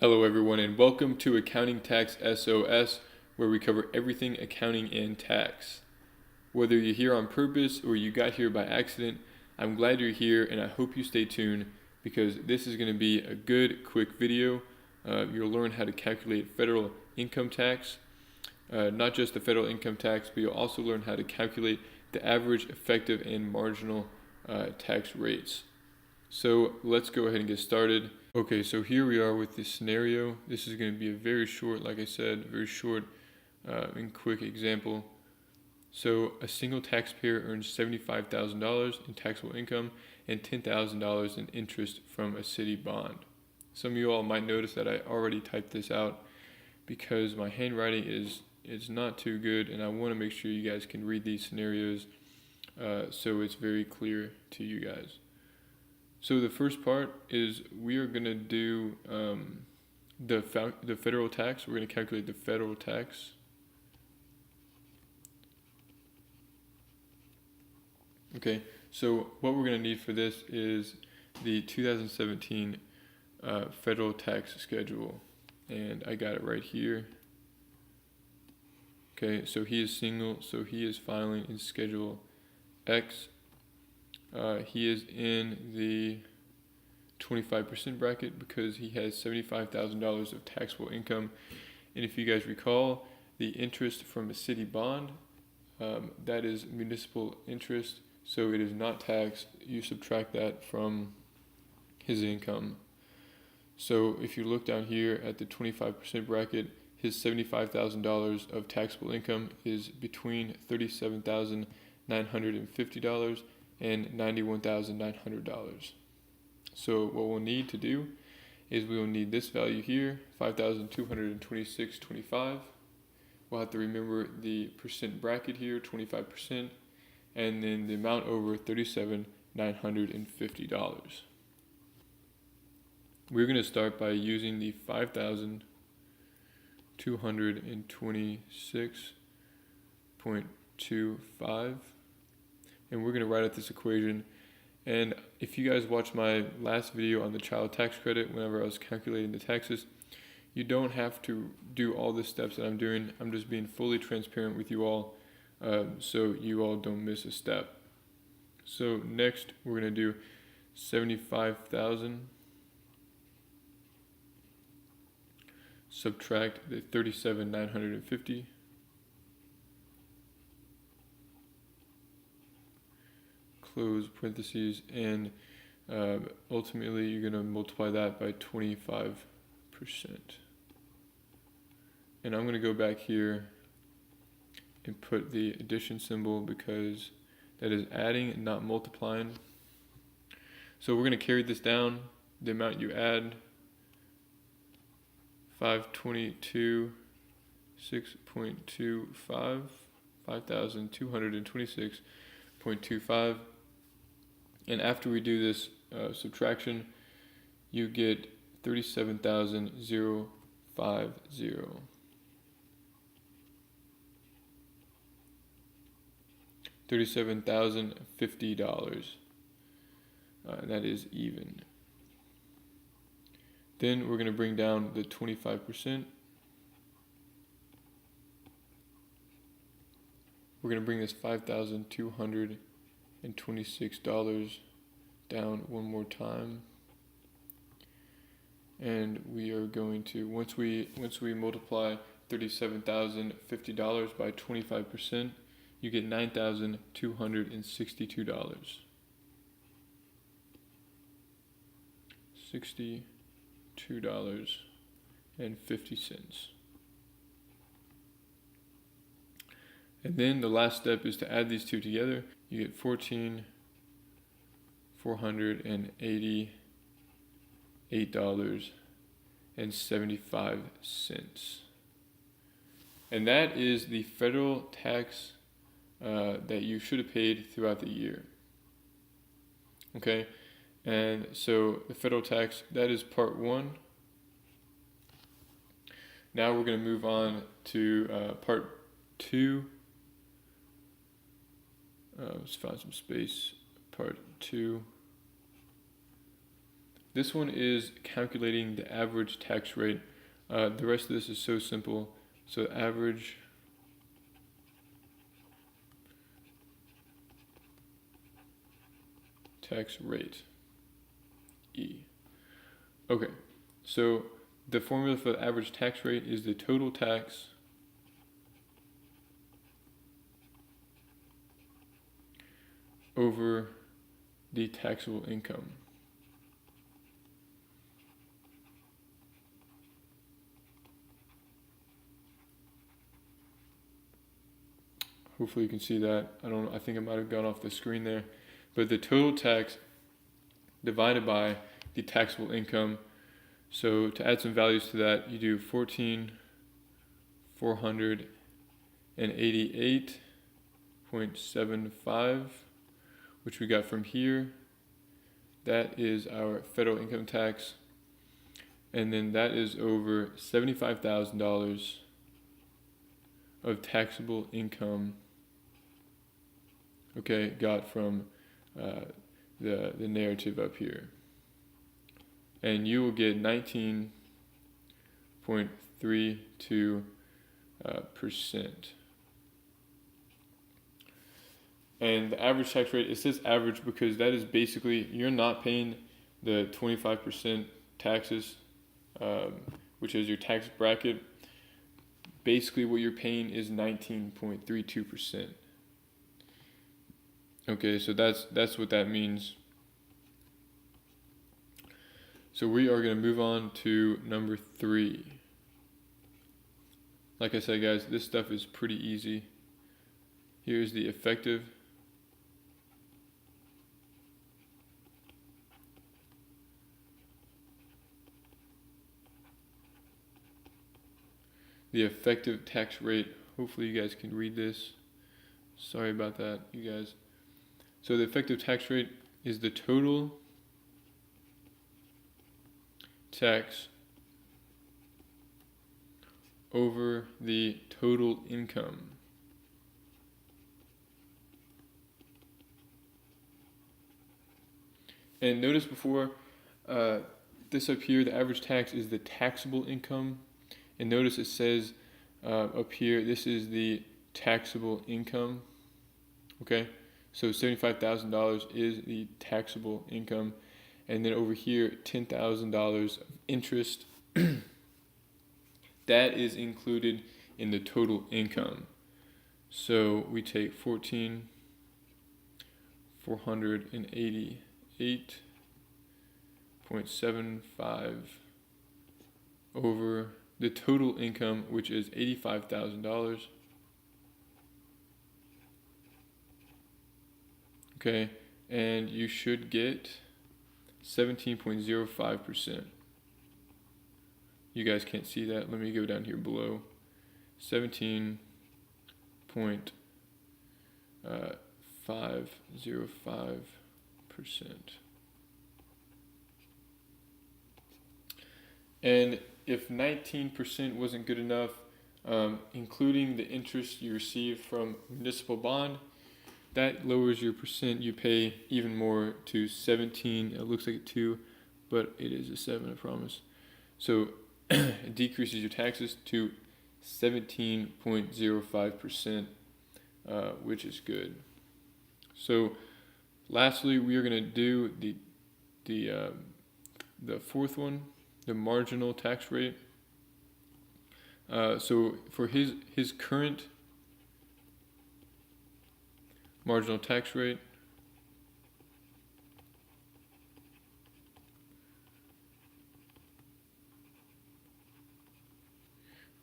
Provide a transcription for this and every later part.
Hello everyone and welcome to Accounting Tax SOS, where we cover everything accounting and tax. Whether you're here on purpose or you got here by accident, I'm glad you're here and I hope you stay tuned because this is going to be a good quick video. You'll learn how to calculate federal income tax, not just the federal income tax, but you'll also learn how to calculate the average, effective, and marginal tax rates. So let's go ahead and get started. Okay, so here we are with this scenario. This is going to be a very short, like I said, very short and quick example. So a single taxpayer earns $75,000 in taxable income and $10,000 in interest from a city bond. Some of you all might notice that I already typed this out because my handwriting is not too good, and I want to make sure you guys can read these scenarios so it's very clear to you guys. So the first part is we are going to do the federal tax. We're going to calculate the federal tax. Okay, so what we're going to need for this is the 2017 federal tax schedule. And I got it right here. Okay, so he is single, so he is filing in Schedule X. He is in the 25% bracket because he has $75,000 of taxable income. And if you guys recall, the interest from a city bond, that is municipal interest, so it is not taxed. You subtract that from his income. So if you look down here at the 25% bracket, his $75,000 of taxable income is between $37,950 and $91,900. So what we'll need to do is we will need this value here, 5,226.25. We'll have to remember the percent bracket here, 25%, and then the amount over $37,950. We're going to start by using the 5,226.25. And we're going to write out this equation. And if you guys watched my last video on the child tax credit, whenever I was calculating the taxes, you don't have to do all the steps that I'm doing. I'm just being fully transparent with you all, so you all don't miss a step. So next, we're going to do 75,000, subtract the 37,950. Close parentheses, and ultimately you're going to multiply that by 25%. And I'm going to go back here and put the addition symbol because that is adding, not multiplying. So we're going to carry this down. The amount you add, 5,226.25, 5,226.25. And after we do this subtraction, you get 37,050. $37,050. And that is even. Then we're going to bring down the 25%. We're going to bring this $5,226 down one more time. And we are going to, once we multiply $37,050 by 25%, you get $9,262. $62.50. And then the last step is to add these two together. You get $14,488.75. And that is the federal tax that you should have paid throughout the year. Okay, and so the federal tax, that is part one. Now we're going to move on to part two. Let's find some space. Part two. This one is calculating the average tax rate. The rest of this is so simple. So average tax rate, E. Okay, so the formula for the average tax rate is the total tax over the taxable income. Hopefully you can see that. I think I might have gone off the screen there. But the total tax divided by the taxable income. So to add some values to that, you do 14,488.75, which we got from here. That is our federal income tax. And then that is over $75,000 of taxable income, okay, got from the narrative up here. And you will get 19.32%. And the average tax rate, it says average because that is basically, you're not paying the 25% taxes, which is your tax bracket. Basically what you're paying is 19.32%. Okay, so that's what that means. So we are going to move on to number 3. Like I said, guys, this stuff is pretty easy. Here's the effective tax rate. Hopefully you guys can read this. Sorry about that, you guys. So the effective tax rate is the total tax over the total income. And notice before this up here, the average tax is the taxable income. And notice it says up here, this is the taxable income. Okay, so $75,000 is the taxable income. And then over here, $10,000 of interest. That is included in the total income. So we take 14,488.75 over the total income, which is $85,000. Okay, and you should get 17.05%. You guys can't see that. Let me go down here below. 17.505%. And if 19% wasn't good enough, including the interest you receive from municipal bond, that lowers your percent you pay even more to 17. It looks like a 2, but it is a 7, I promise. So it decreases your taxes to 17.05%, which is good. So lastly, we are going to do the fourth one, the marginal tax rate. So for his current marginal tax rate,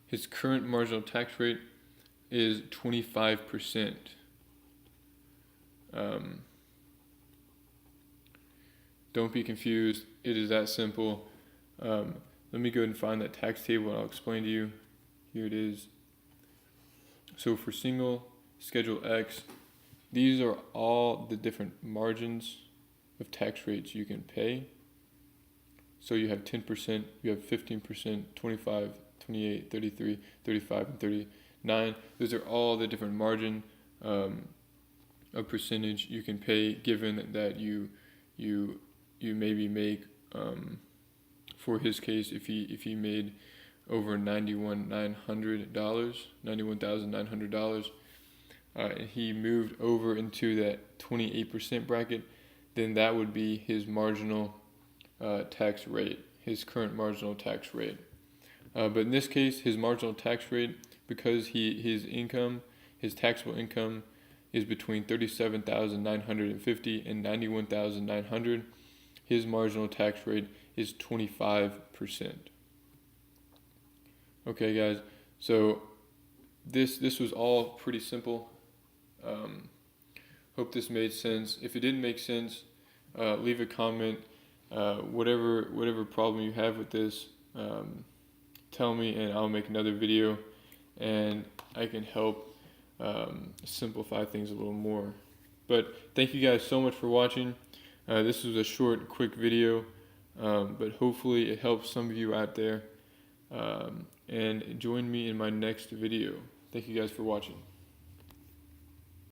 his current marginal tax rate is 25%. Don't be confused. It is that simple. Let me go ahead and find that tax table and I'll explain to you. Here it is. So for single Schedule X, these are all the different margins of tax rates you can pay. So you have 10%, you have 15%, 25, 28, 33, 35, and 39. Those are all the different margin of percentage you can pay, given that you maybe make for his case, if he made over $91,900, and he moved over into that 28% bracket, then that would be his marginal tax rate, his current marginal tax rate. But in this case, his marginal tax rate, because his taxable income is between $37,950 and $91,900, his marginal tax rate is 25%. Okay, guys, so this was all pretty simple. Hope this made sense. If it didn't make sense, leave a comment. Whatever problem you have with this, tell me, and I'll make another video, and I can help simplify things a little more. But thank you guys so much for watching. This was a short, quick video, but hopefully it helps some of you out there. And join me in my next video. Thank you guys for watching.